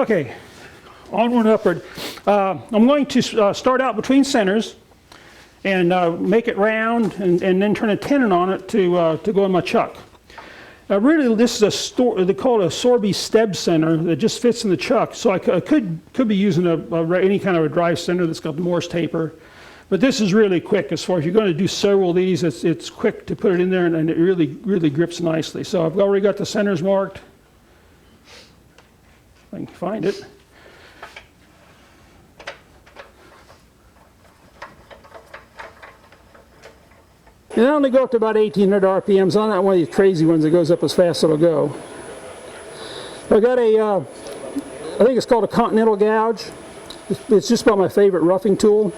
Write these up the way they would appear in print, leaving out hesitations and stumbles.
Okay, onward and upward. I'm going to start out between centers and make it round and then turn a tenon on it to go in my chuck. Really, this is they call it a Sorby Steb center that just fits in the chuck. So I could be using any kind of a drive center that's got the Morse taper. But this is really quick as far as you're going to do several of these. It's quick to put it in there, and it really grips nicely. So I've already got the centers marked. If I can find it. And I only go up to about 1800 RPMs. I'm not one of these crazy ones that goes up as fast as it'll go. I got I think it's called a Continental Gouge. It's just about my favorite roughing tool.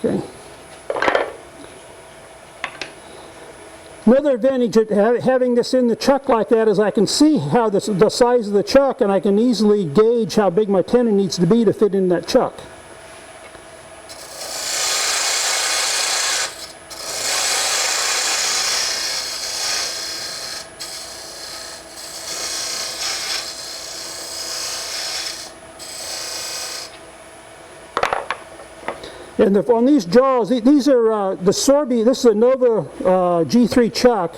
Okay. Another advantage of having this in the chuck like that is I can see how the size of the chuck, and I can easily gauge how big my tenon needs to be to fit in that chuck. And on these jaws, these are the Sorby, this is a Nova G3 chuck.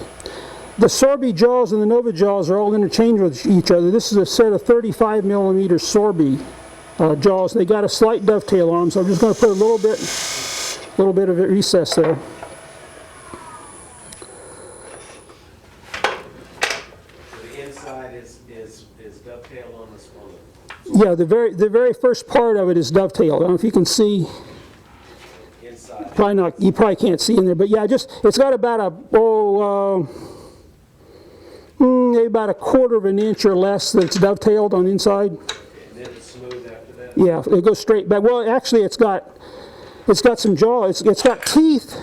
The Sorby jaws and the Nova jaws are all interchangeable with each other. This is a set of 35 millimeter Sorby jaws. They got a slight dovetail on them, so I'm just going to put a little bit of recess there. The inside is dovetailed on this one. Yeah, the very first part of it is dovetailed. I don't know if you can see. Probably not. You probably can't see in there, but yeah, it's got about maybe about a quarter of an inch or less that's dovetailed on the inside. And then it's smooth after that. Yeah, it goes straight back. Well, actually, it's got some jaw. It's got teeth,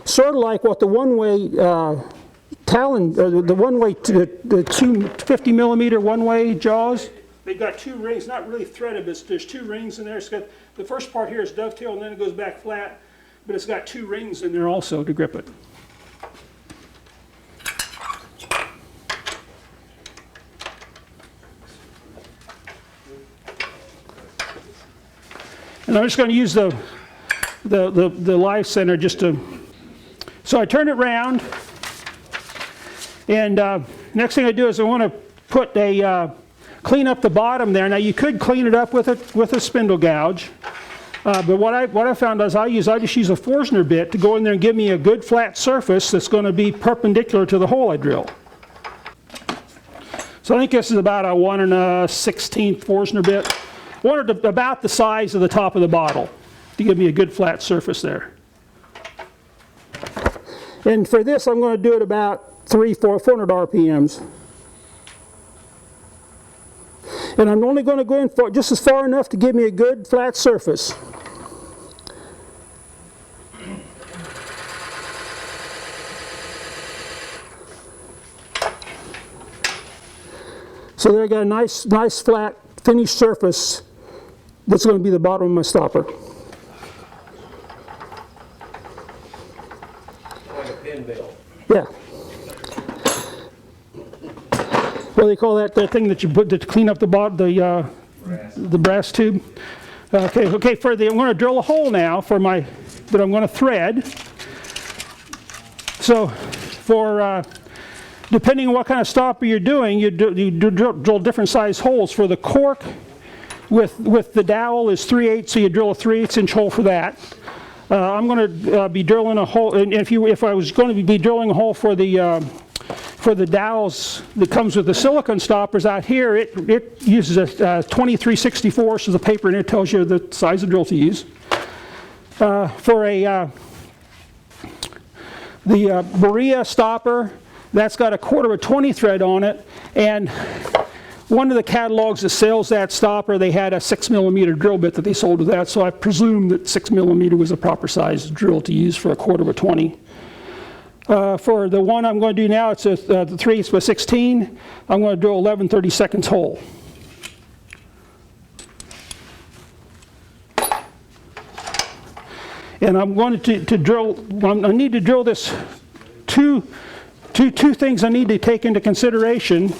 sort of like what the one-way Talon, or the one-way, the 250 millimeter one-way jaws. They've got two rings, not really threaded, but there's two rings in there. It's got the first part here is dovetail, and then it goes back flat. But it's got two rings in there also to grip it. And I'm just going to use the live center just to. So I turn it round, and next thing I do is I want to put clean up the bottom there. Now you could clean it up with a spindle gouge. But what I found is I just use a Forstner bit to go in there and give me a good flat surface that's going to be perpendicular to the hole I drill. So I think this is about a 1 1/16 Forstner bit. Wanted about the size of the top of the bottle to give me a good flat surface there. And for this I'm going to do it about 400 RPMs. And I'm only going to go in for just as far enough to give me a good flat surface. So there I got a nice flat finished surface that's going to be the bottom of my stopper. Like a pinball. Yeah. What do they call that thing that you put to clean up the bottom, the brass tube? Okay. I'm going to drill a hole now that I'm going to thread. So depending on what kind of stopper you're doing, you drill different size holes. For the Cork with the dowel is 3/8, so you drill a 3/8 inch hole for that. I'm going to be drilling a hole, and if I was going to be drilling a hole for the Dowels that comes with the silicone stoppers out here, it uses a 23/64, so the paper in it tells you the size of drill to use. The Berea stopper, that's got a 1/4 20 thread on it, and one of the catalogs that sells that stopper, they had a 6 millimeter drill bit that they sold with that, so I presume that 6 millimeter was the proper size drill to use for a 1/4 20. For the one I'm going to do now, it's the 3/16. I'm going to drill 11/32 hole. And I'm going to drill, I need to drill this, two things I need to take into consideration.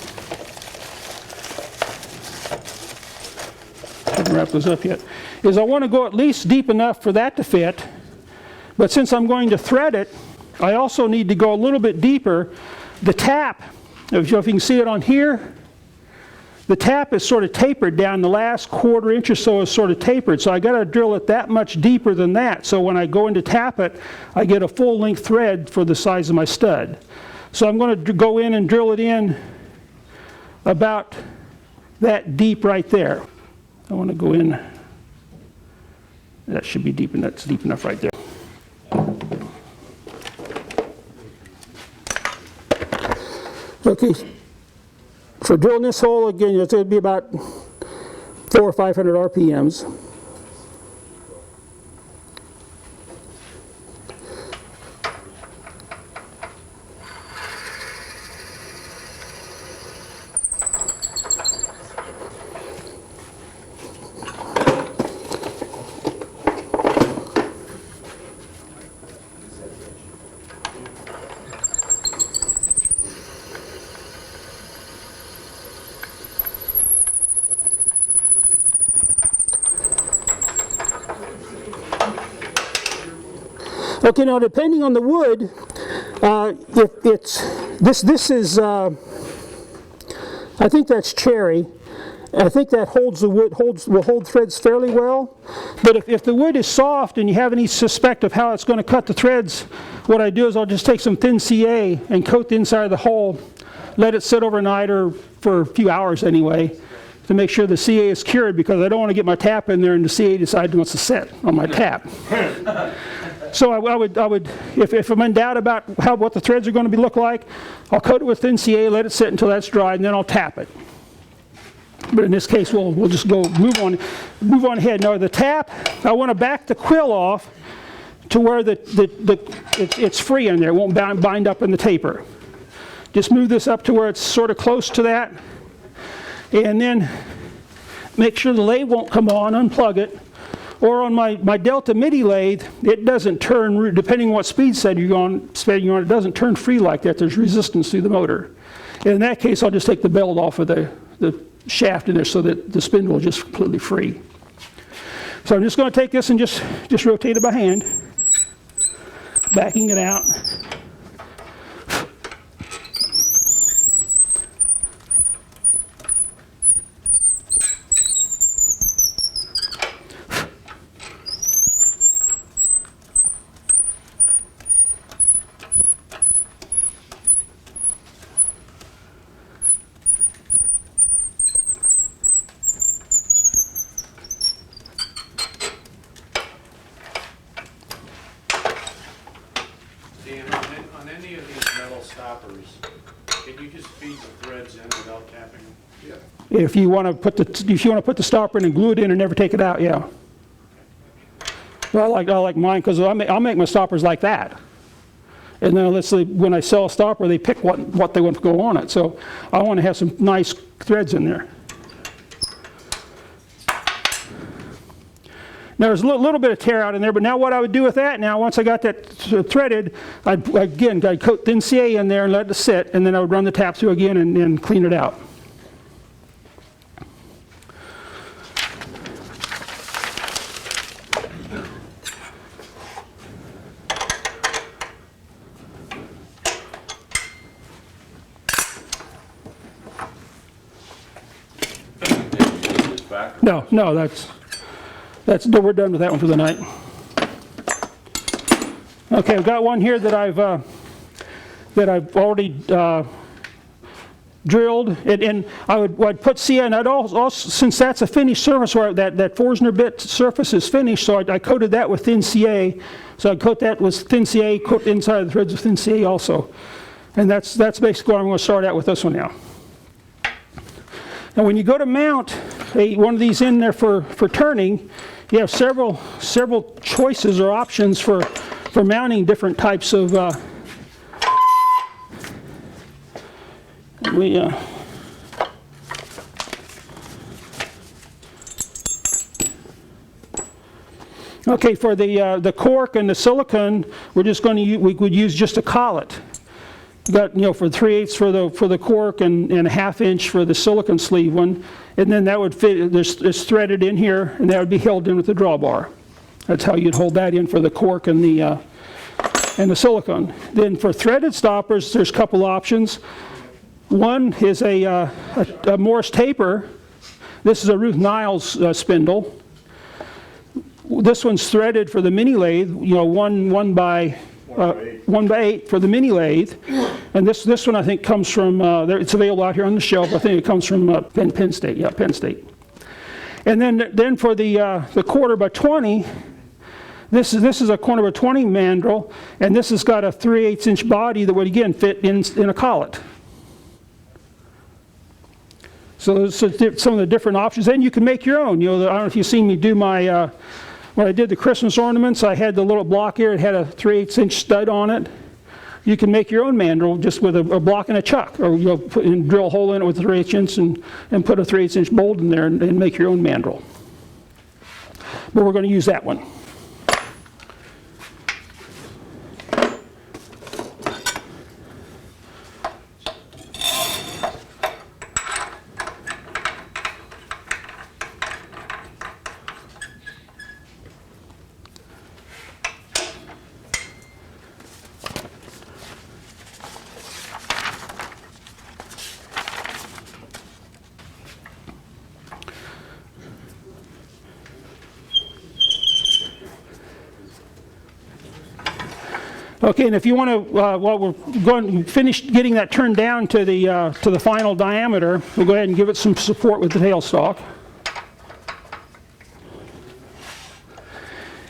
I haven't wrapped those up yet. Is I want to go at least deep enough for that to fit, but since I'm going to thread it, I also need to go a little bit deeper. The tap, if you can see it on here, the tap is sort of tapered down. The last 1/4 inch or so is sort of tapered, so I got to drill it that much deeper than that. So when I go in to tap it, I get a full length thread for the size of my stud. So I'm going to go in and drill it in about that deep right there. I want to go in. That should be deep, and that's deep enough right there. Okay, for drilling this hole, again, it's going to be about 400 or 500 RPMs. Okay, now depending on the wood, if it's this is I think that's cherry. I think that holds the wood will hold threads fairly well. But if the wood is soft and you have any suspect of how it's going to cut the threads, what I do is I'll just take some thin CA and coat the inside of the hole, let it sit overnight or for a few hours anyway, to make sure the CA is cured, because I don't want to get my tap in there and the CA decides it wants to set on my tap. So I would, if I'm in doubt about what the threads are going to look like, I'll coat it with thin CA, let it sit until that's dry, and then I'll tap it. But in this case, we'll just go move on ahead. Now the tap, I want to back the quill off to where it's free in there. It won't bind up in the taper. Just move this up to where it's sort of close to that, and then make sure the lathe won't come on. Unplug it. Or on my Delta MIDI lathe, it doesn't turn, depending on what speed setting you're on, it doesn't turn free like that. There's resistance through the motor. And in that case, I'll just take the belt off of the shaft in there so that the spindle is just completely free. So I'm just going to take this and just rotate it by hand, backing it out. On any of these metal stoppers, can you just feed the threads in without tapping them? Yeah. If you want to put the stopper in and glue it in and never take it out, yeah. Well, I like mine because I'll make my stoppers like that. And then let's say when I sell a stopper, they pick what they want to go on it. So I want to have some nice threads in there. Now there's a little bit of tear out in there, but now what I would do with that now, once I got that threaded, I'd coat thin CA in there and let it sit, and then I would run the tap through again and clean it out. No, we're done with that one for the night. Okay, I've got one here that I've already drilled, and I'd put CA, and I'd also, since that's a finished surface where that Forstner bit surface is finished, so I coated that with thin CA. So I'd coat that with thin CA, coat the inside of the threads with thin CA also, and that's basically what I'm going to start out with this one now. Now when you go to mount one of these in there for turning, you have several choices or options for mounting different types of we okay, for the cork and the silicone, we're just going to we would use just a collet. Got, you know, for 3/8 for the cork and a 1/2 inch for the silicone sleeve one, and then that would fit. It's threaded in here, and that would be held in with the drawbar. That's how you'd hold that in for the cork and the silicone. Then for threaded stoppers, there's a couple options. One is a Morse taper. This is a Ruth Niles spindle. This one's threaded for the mini lathe. You know, one by 8 for the mini lathe, and this one I think comes from. It's available out here on the shelf. I think it comes from Penn State. Yeah, Penn State. And then for the 1/4x20. This is a 1/4x20 mandrel, and this has got a 3/8 inch body that would again fit in a collet. So those are some of the different options. Then you can make your own. You know, I don't know if you've seen me do my when I did the Christmas ornaments. I had the little block here. It had a 3/8 inch stud on it. You can make your own mandrel just with a block and a chuck, or you know, drill a hole in it with a 3/8 inch and put a 3/8 inch bolt in there and make your own mandrel. But we're going to use that one. Okay, and if you want to, while we're going to finish getting that turned down to the final diameter, we'll go ahead and give it some support with the tailstock.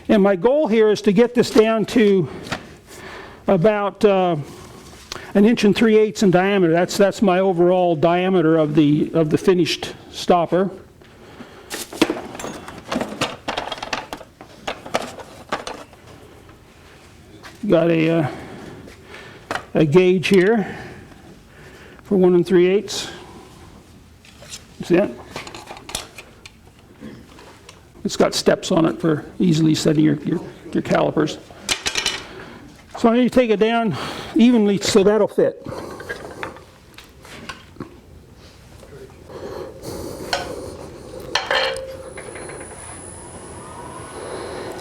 And my goal here is to get this down to about 1 3/8 inches in diameter. That's my overall diameter of the finished stopper. Got a gauge here for 1 3/8. See that? It's got steps on it for easily setting your calipers. So I need to take it down evenly so that'll fit.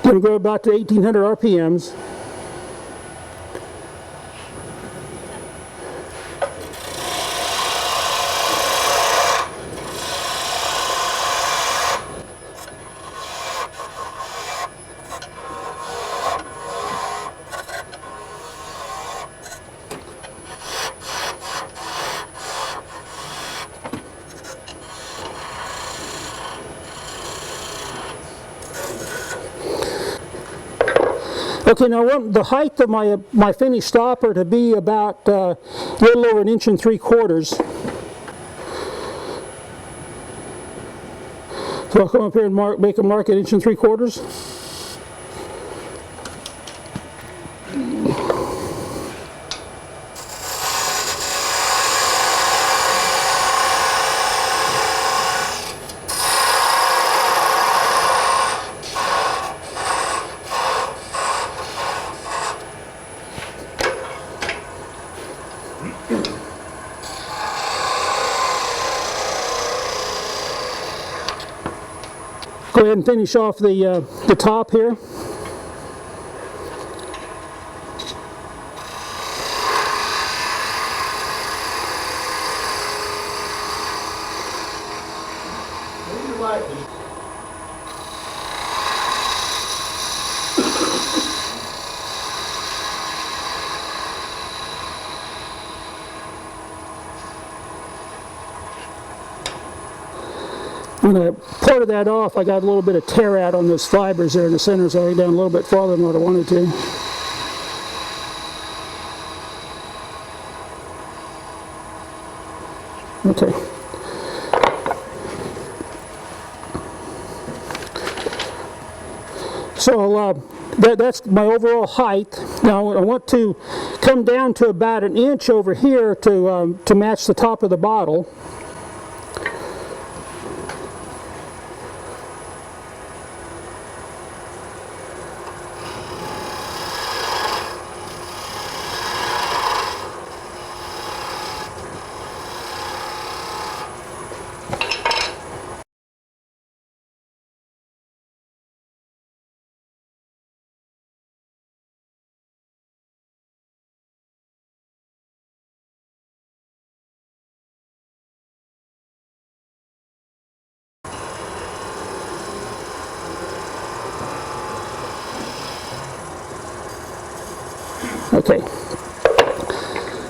Going to go about to 1800 RPMs. Okay, now I want the height of my finished stopper to be about a little over 1 3/4 inches. So I'll come up here and make a mark at 1 3/4 inches. Go ahead and finish off the top here. When I parted that off, I got a little bit of tear out on those fibers there in the center, so I went down a little bit farther than what I wanted to. Okay. So I'll that's my overall height. Now I want to come down to about 1 inch over here to match the top of the bottle. Okay,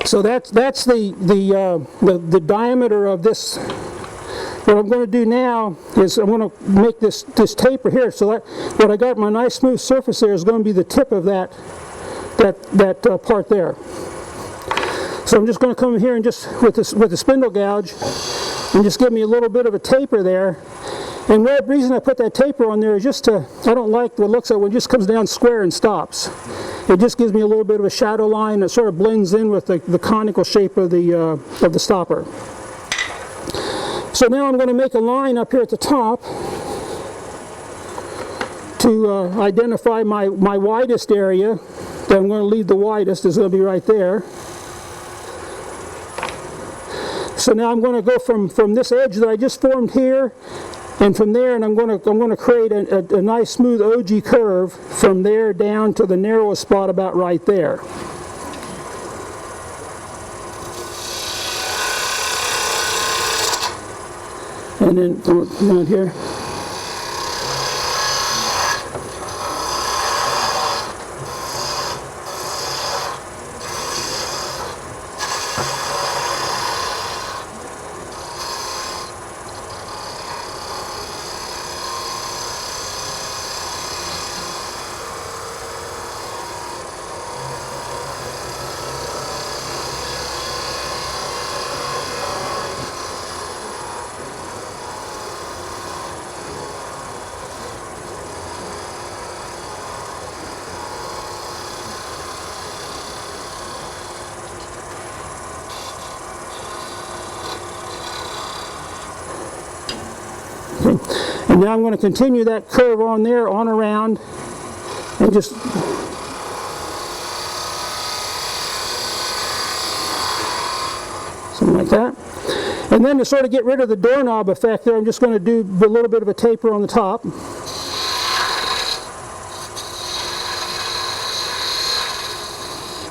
so that's the diameter of this. What I'm going to do now is I'm going to make this taper here. So that what I got my nice smooth surface there is going to be the tip of that part there. So I'm just going to come in here and just with the spindle gouge and just give me a little bit of a taper there. And the reason I put that taper on there is just I don't like what it looks like when it just comes down square and stops. It just gives me a little bit of a shadow line that sort of blends in with the conical shape of the stopper. So now I'm going to make a line up here at the top to identify my widest area. That I'm going to leave the widest is going to be right there. So now I'm going to go from this edge that I just formed here, and from there, and I'm going to create a nice smooth ogee curve from there down to the narrowest spot about right there. And then down here. And now I'm going to continue that curve on there, on around, and just something like that. And then to sort of get rid of the doorknob effect there, I'm just going to do a little bit of a taper on the top.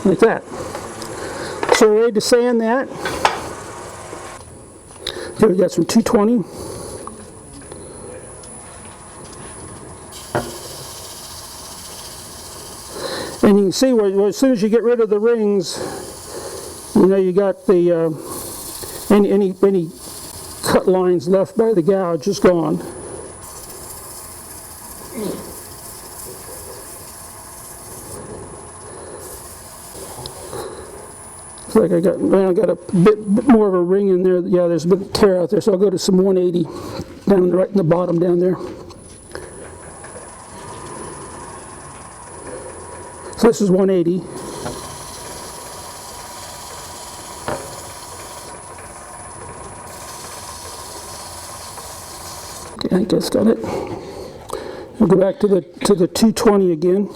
Like that. So we're ready to sand that. Here we got some 220. And you can see where as soon as you get rid of the rings, you know, you got the any cut lines left by the gouge is gone. Looks like I got a bit more of a ring in there. Yeah, there's a bit of tear out there, so I'll go to some 180 down right in the bottom down there. So this is 180. Okay, I just got it. We'll go back to the 220 again.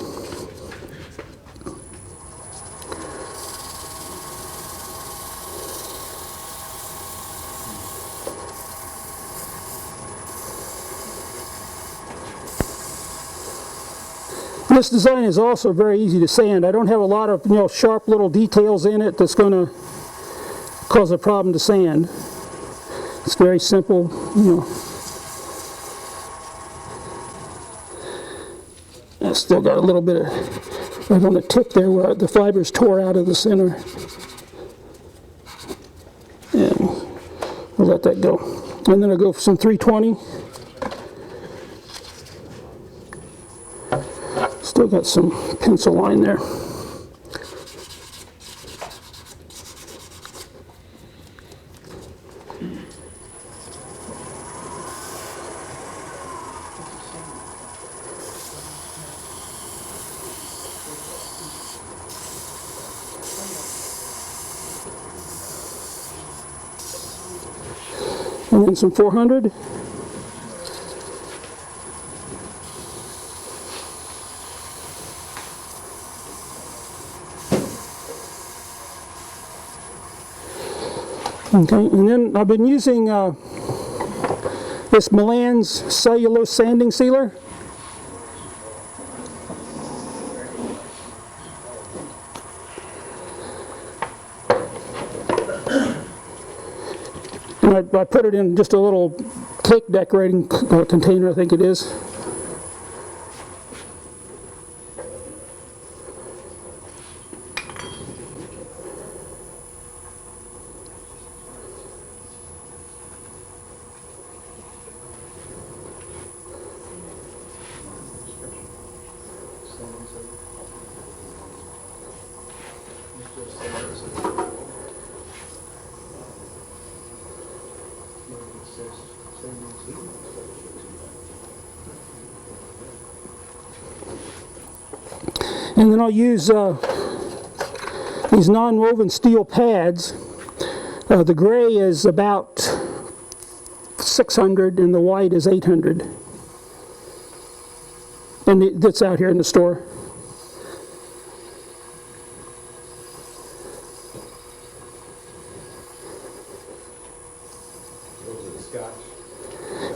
This design is also very easy to sand. I don't have a lot of sharp little details in it that's going to cause a problem to sand. It's very simple, I still got a little bit of right on the tip there where the fibers tore out of the center. And we'll let that go. And then I'll go for some 320. Still got some pencil line there. And then some 400. Okay, and then I've been using this Milan's Cellulose sanding sealer. And I put it in just a little cake decorating container, I think it is. And then I'll use these non-woven steel pads. The gray is about 600 and the white is 800. And that's out here in the store.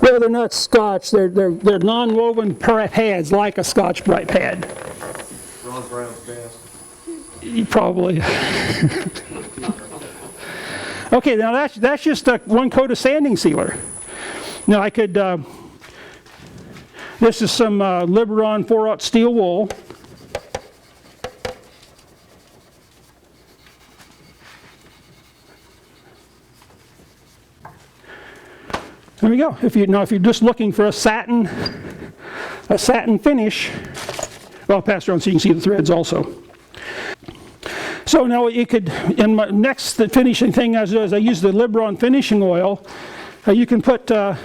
Well, they're not Scotch. They're non-woven pads like a Scotch-Brite pad. Ron Brown's best. Probably. Okay, now that's just one coat of sanding sealer. Now I could. This is some Liberon 4/0 steel wool. There we go. If you're just looking for a satin finish, well, I'll pass it around so you can see the threads also. So now you could, in my next finishing thing I use the Liberon finishing oil. You can put 4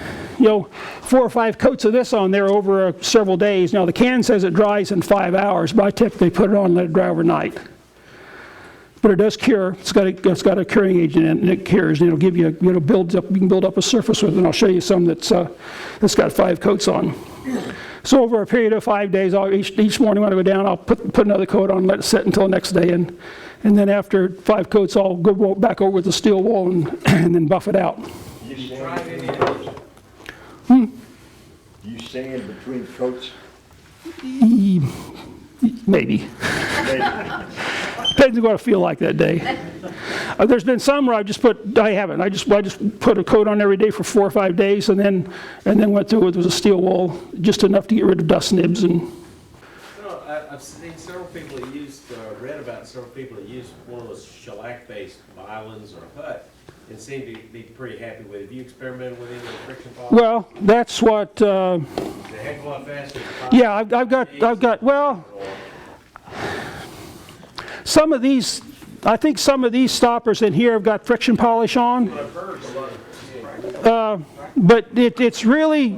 or 5 coats of this on there over several days. Now the can says it dries in 5 hours, but I typically put it on and let it dry overnight. But it does cure. It's got a curing agent in it, and it cures. And it'll give you, builds up. You can build up a surface with it. And I'll show you some that's got 5 coats on. So over a period of 5 days, each morning when I go down, I'll put another coat on, let it sit until the next day, and then after 5 coats, I'll go back over with the steel wool and then buff it out. You tried any of those? You sand between coats? Maybe. Depends on what I feel like that day. There's been some where I haven't. I just put a coat on every day for 4 or 5 days, and then went through it with a steel wool, just enough to get rid of dust nibs. And I've seen several people that read about several people that used one of those shellac-based islands or hut and seem to be pretty happy with it. Have you experimented with any of the friction polish? well, that's what. It's a heck of a lot faster. Yeah, I've got. Well, some of these. I think some of these stoppers in here have got friction polish on. But it's really,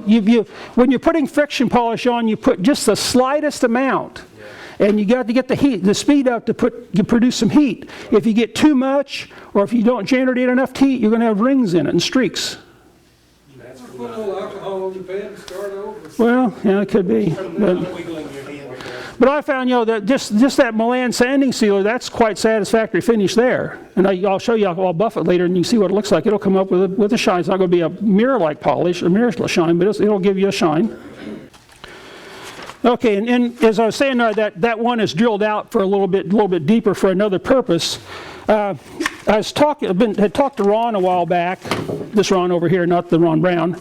when you're putting friction polish on, you put just the slightest amount. And you got to get the speed up to produce some heat. If you get too much, or if you don't generate enough heat, you're going to have rings in it and streaks. Put a little alcohol on the bed and start over. Well, yeah, it could be. But I found, that just that Milan sanding sealer, that's quite satisfactory finish there. And I'll show you, I'll buff it later and you can see what it looks like. It'll come up with a shine. It's not going to be a mirror-like polish, a mirror shine, but it'll give you a shine. Okay, and as I was saying, that one is drilled out for a little bit deeper for another purpose. I had talked to Ron a while back, this Ron over here, not the Ron Brown,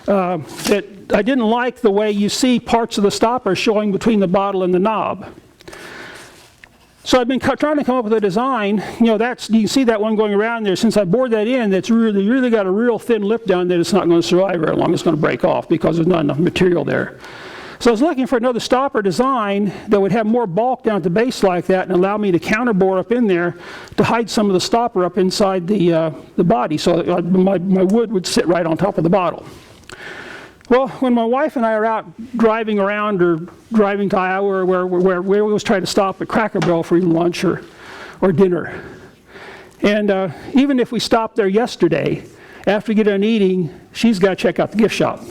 that I didn't like the way you see parts of the stopper showing between the bottle and the knob. So I've been trying to come up with a design. You can see that one going around there. Since I bored that in, that's really got a real thin lip down there. It's not going to survive very long. It's going to break off because there's not enough material there. So I was looking for another stopper design that would have more bulk down at the base like that and allow me to counterbore up in there to hide some of the stopper up inside the body, so my wood would sit right on top of the bottle. Well, when my wife and I are out driving around or driving to Iowa or where we always try to stop at Cracker Barrel for lunch or dinner. And even if we stopped there yesterday after we get done eating, she's got to check out the gift shop.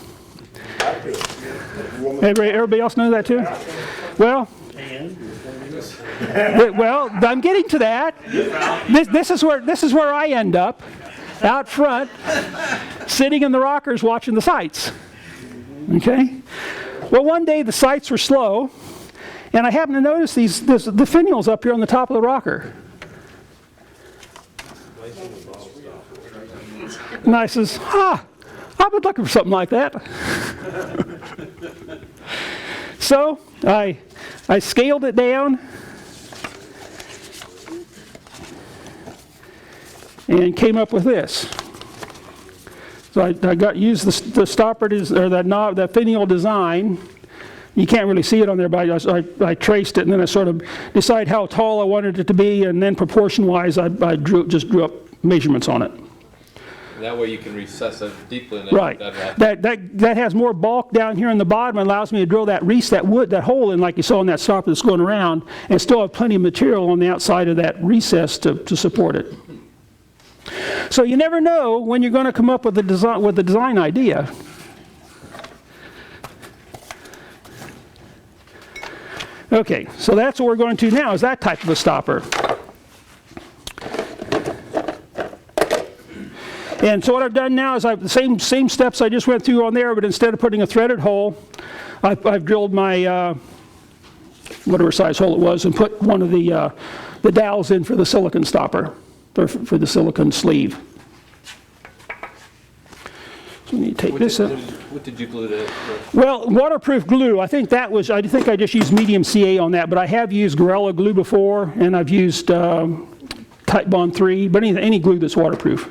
Everybody else know that too? Well, I'm getting to that. This is where I end up, out front, sitting in the rockers watching the sights. Okay? Well, one day the sights were slow, and I happened to notice the finials up here on the top of the rocker. And I says, I've been looking for something like that. So I scaled it down and came up with this. So I used the stopper or that knob, that finial design. You can't really see it on there, but I traced it, and then I sort of decided how tall I wanted it to be, and then proportion-wise, I just drew up measurements on it. That way you can recess it deeply in it. Right. That has more bulk down here in the bottom and allows me to drill that hole in, like you saw in that stopper that's going around, and still have plenty of material on the outside of that recess to support it. So you never know when you're going to come up with the design idea. Okay, so that's what we're going to now, is that type of a stopper. And so what I've done now is the same steps I just went through on there, but instead of putting a threaded hole, I've drilled my whatever size hole it was, and put one of the dowels in for the silicone stopper, or for the silicone sleeve. So we need to take this up. What did you glue to it? Well, waterproof glue. I think I just used medium CA on that, but I have used Gorilla Glue before, and I've used Type Bond 3, but any glue that's waterproof.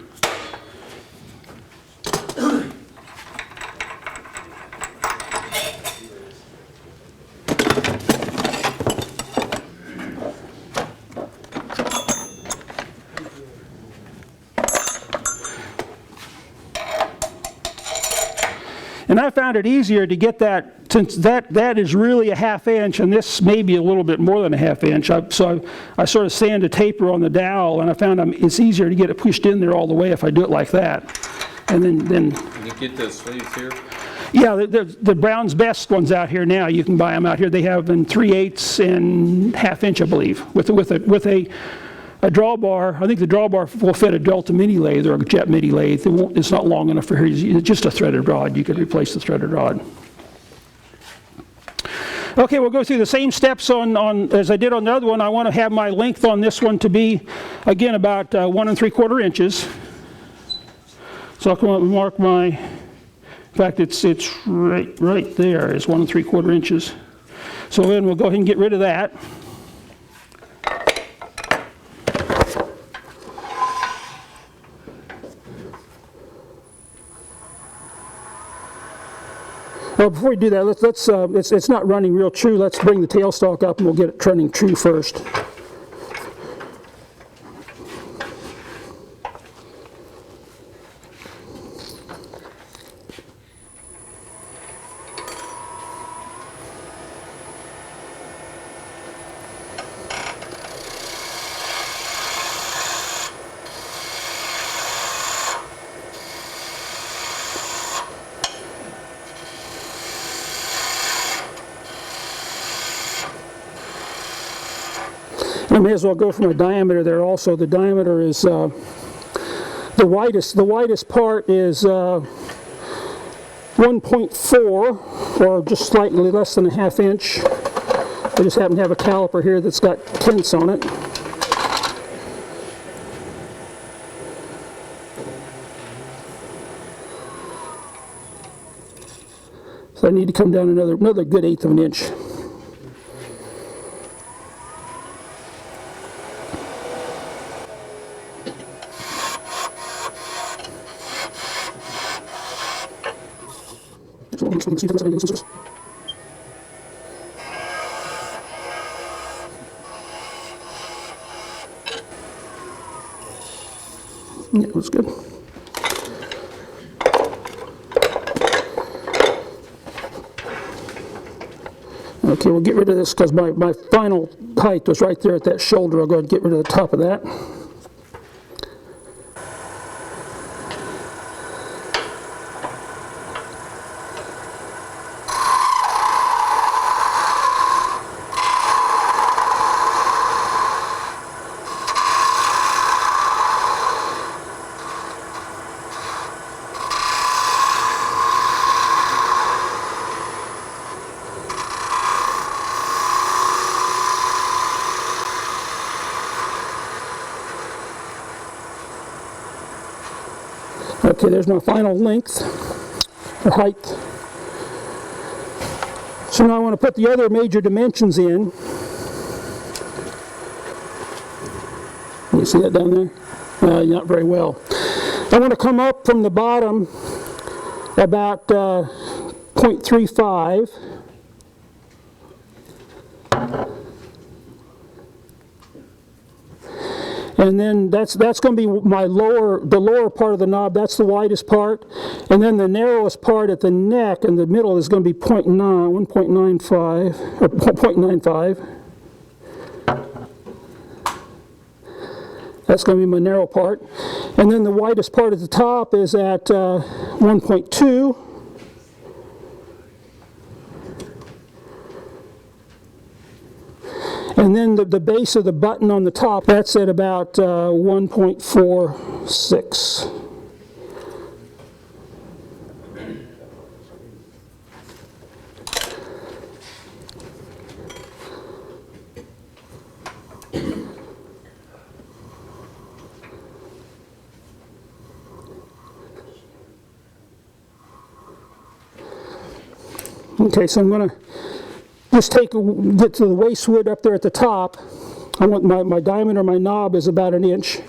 And I found it easier to get that, since that is really a 1/2 inch, and this may be a little bit more than a 1/2 inch. So I sort of sand a taper on the dowel, and I found it's easier to get it pushed in there all the way if I do it like that. And then Can you get those sleeves here? yeah, the Brown's Best ones out here now. You can buy them out here. They have in 3/8 and 1/2 inch, I believe, with a drawbar. I think the drawbar will fit a Delta mini lathe or a Jet mini lathe. It's not long enough for here. It's just a threaded rod. You could replace the threaded rod. Okay, we'll go through the same steps on as I did on the other one. I want to have my length on this one to be, again, about 1 3/4 inches. So I'll come up and mark my. In fact, it's right there is 1 3/4 inches. So then we'll go ahead and get rid of that. Well, before we do that, it's not running real true. Let's bring the tailstock up and we'll get it running true first. I may as well go for my diameter there also. The diameter is the widest part is 1.4, or just slightly less than a 1/2 inch. I just happen to have a caliper here that's got tenths on it. So I need to come down another good 1/8 of an inch. Yeah, that's good. Okay, we'll get rid of this because my final height was right there at that shoulder. I'll go ahead and get rid of the top of that. Okay, there's my final length, or height. So now I want to put the other major dimensions in. You see that down there? Not very well. I want to come up from the bottom about 0.35. And then that's going to be the lower part of the knob. That's the widest part. And then the narrowest part at the neck in the middle is going to be 1.95 or 0.95. That's going to be my narrow part. And then the widest part at the top is at 1.2. And then the base of the button on the top, that's at about 1.46. Okay, so I'm going to just get to the waste wood up there at the top. I want my diameter of my knob is about 1 inch.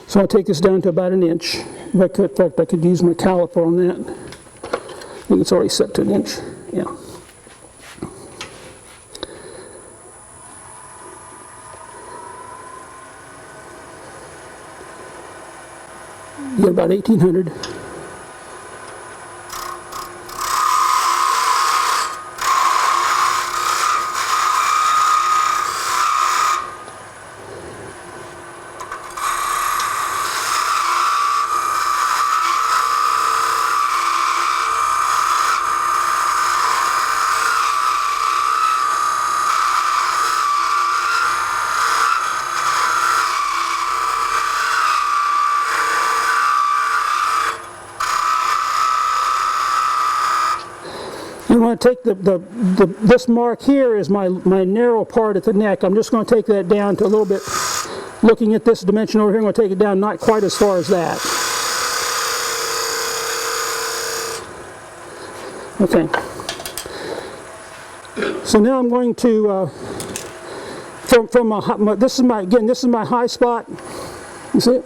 So I'll take this down to about 1 inch. In fact, I could use my caliper on that. I think it's already set to 1 inch. Yeah. You get about 1,800. I'm going to take this mark here is my narrow part at the neck. I'm just going to take that down to a little bit, looking at this dimension over here, I'm going to take it down not quite as far as that. Okay. So now I'm going to, this is my high spot. You see it?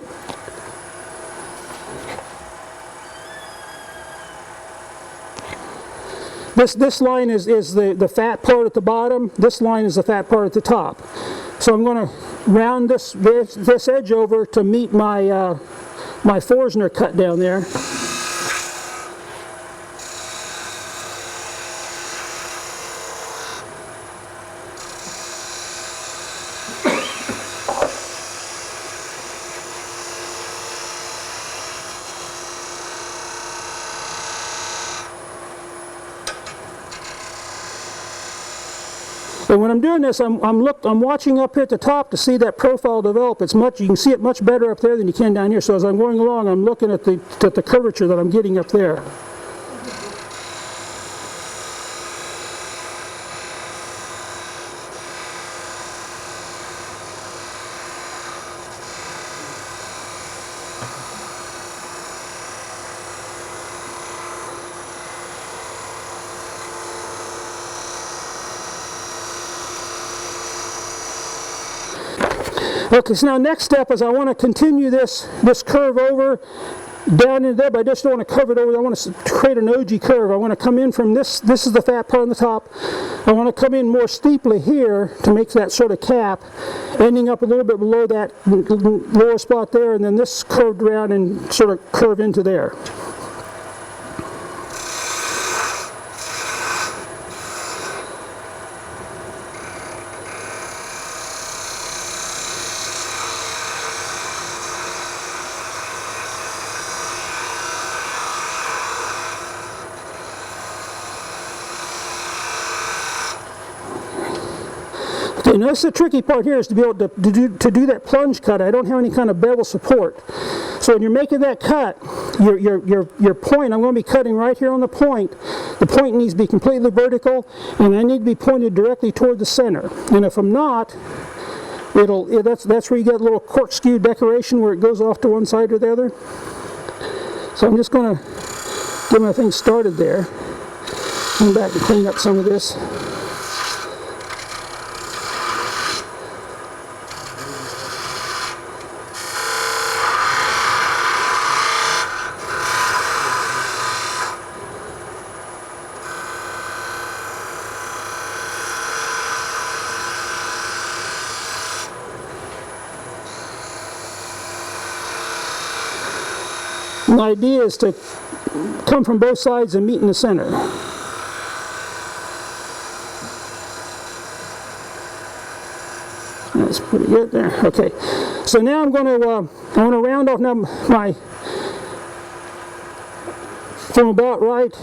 This line is the fat part at the bottom. This line is the fat part at the top. So I'm going to round this edge over to meet my my Forstner cut down there. And when I'm doing this, I'm watching up here at the top to see that profile develop. You can see it much better up there than you can down here. So as I'm going along, I'm looking at the curvature that I'm getting up there. Okay, so now next step is I want to continue this curve over down into there, but I just don't want to curve it over. I want to create an OG curve. I want to come in from this is the fat part on the top. I want to come in more steeply here to make that sort of cap, ending up a little bit below that lower spot there, and then this curved around and sort of curve into there. Okay, now this is the tricky part here is to be able to do that plunge cut. I don't have any kind of bevel support. So when you're making that cut, your point, I'm going to be cutting right here on the point. The point needs to be completely vertical, and I need to be pointed directly toward the center. And if I'm not, that's where you get a little corkscrew decoration where it goes off to one side or the other. So I'm just going to get my thing started there. Come back and clean up some of this. My idea is to come from both sides and meet in the center. That's pretty good there. Okay, so now I'm going to round off now my from about right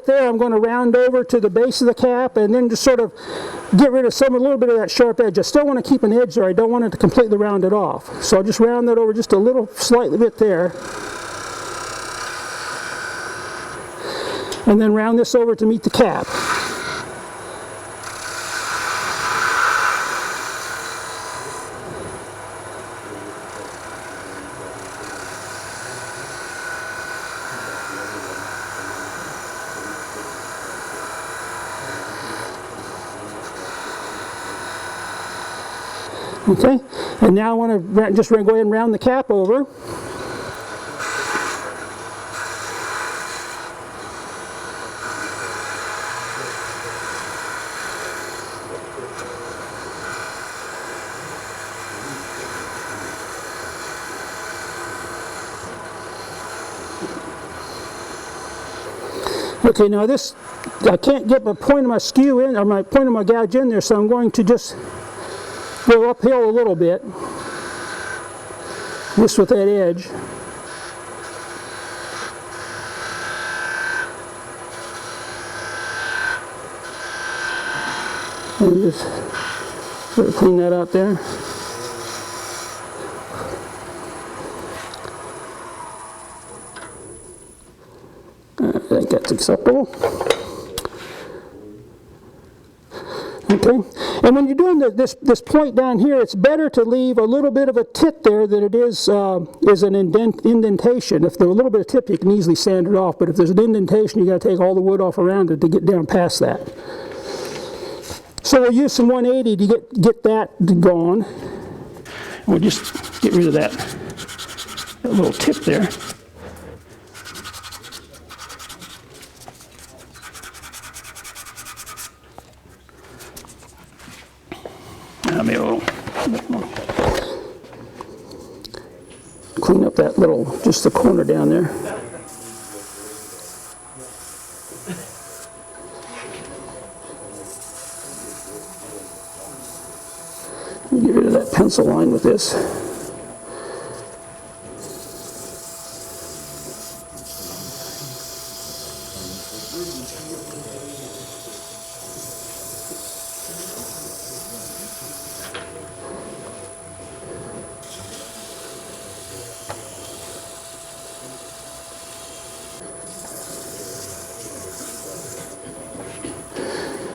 there. I'm going to round over to the base of the cap and then just sort of get rid of a little bit of that sharp edge. I still want to keep an edge there. I don't want it to completely round it off. So I'll just round that over just a little, slightly bit there. And then round this over to meet the cap. Okay, and now I want to just go ahead and round the cap over. Okay, now this, I can't get my point of my skew in, or my point of my gouge in there, so I'm going to just go uphill a little bit, just with that edge. And just sort of clean that out there. I think that's acceptable. Okay, and when you're doing this point down here, it's better to leave a little bit of a tip there than it is an indentation. If there's a little bit of tip, you can easily sand it off, but if there's an indentation, you got to take all the wood off around it to get down past that. So we'll use some 180 to get that gone. And we'll just get rid of that little tip there. Maybe a little bit more. Clean up that little, just the corner down there. Get rid of that pencil line with this.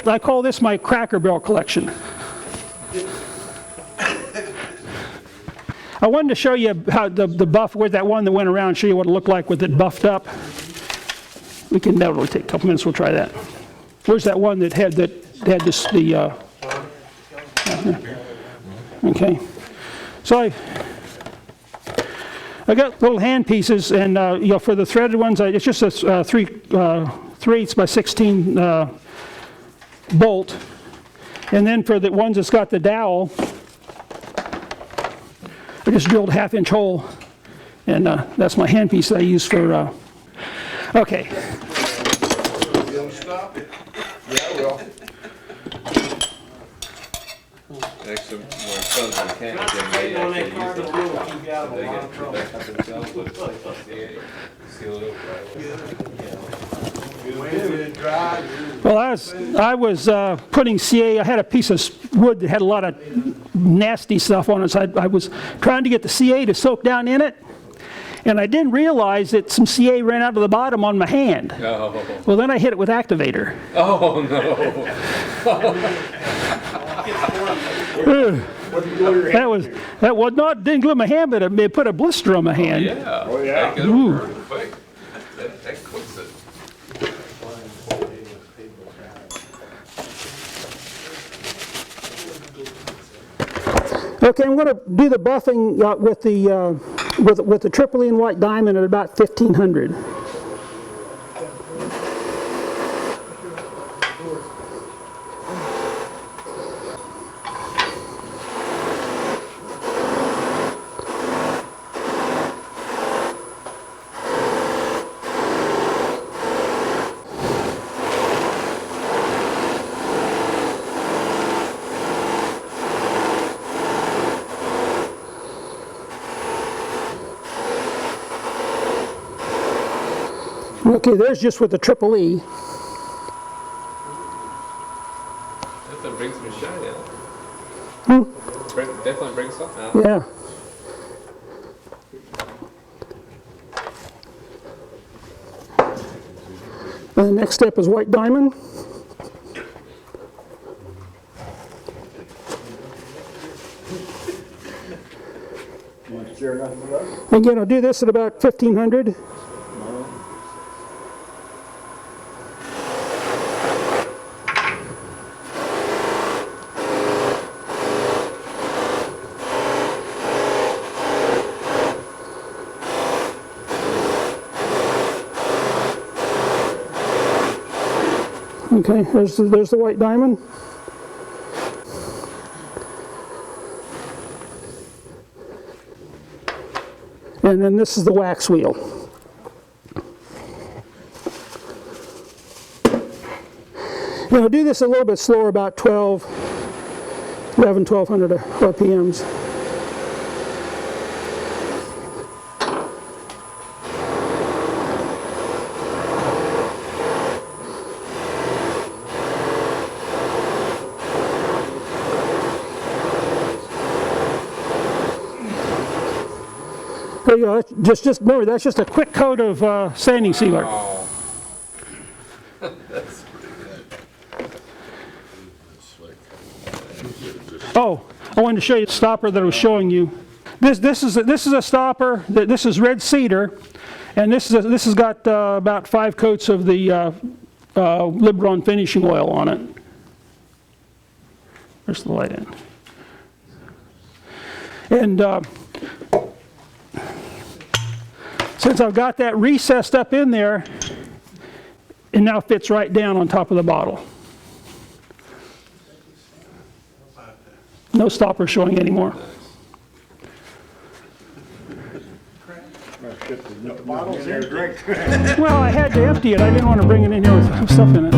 I call this my Cracker Barrel collection. I wanted to show you how the buff, where's that one that went around, show you what it looked like with it buffed up. That'll take a couple minutes, we'll try that. Where's that one that had this, okay. So I got little hand pieces, and for the threaded ones, it's just a 3/8 by 16 bolt, and then for the ones that's got the dowel, I just drilled a 1/2-inch hole, and that's my handpiece that I use for. Okay. You gonna stop it? Yeah, well, Actually, when sons of mechanics, they On that actually car, use don't them. know if you got a They lot get of trouble. back up themselves, but it's like seal it over. When it dry, Well, I was putting CA. I had a piece of wood that had a lot of nasty stuff on it, so I was trying to get the CA to soak down in it, and I didn't realize that some CA ran out of the bottom on my hand. Oh, Well, then I hit it with activator. oh no. That was not, didn't glue my hand, but it put a blister on my hand. Yeah. Oh, yeah. That Ooh. goes quick. That cooks it. Okay, I'm going to do the buffing with the triple E and white diamond at about 1500. Okay, there's just with the triple E. Definitely brings some shine out. Definitely brings something out. Yeah. And the next step is white diamond. You want to share nothing with us? Again, I'll do this at about 1500. Okay, there's the white diamond. And then this is the wax wheel. Now I'll do this a little bit slower, about 1200 RPMs. There you go. Just remember, that's just a quick coat of sanding sealer. Oh. That's pretty good. Oh, I wanted to show you the stopper that I was showing you. This is a stopper. This is red cedar, and this has got about 5 coats of the Libron finishing oil on it. There's the light in. And since I've got that recessed up in there, it now fits right down on top of the bottle. No stopper showing anymore. Bottles here, drink. Well, I had to empty it. I didn't want to bring it in here with stuff in it.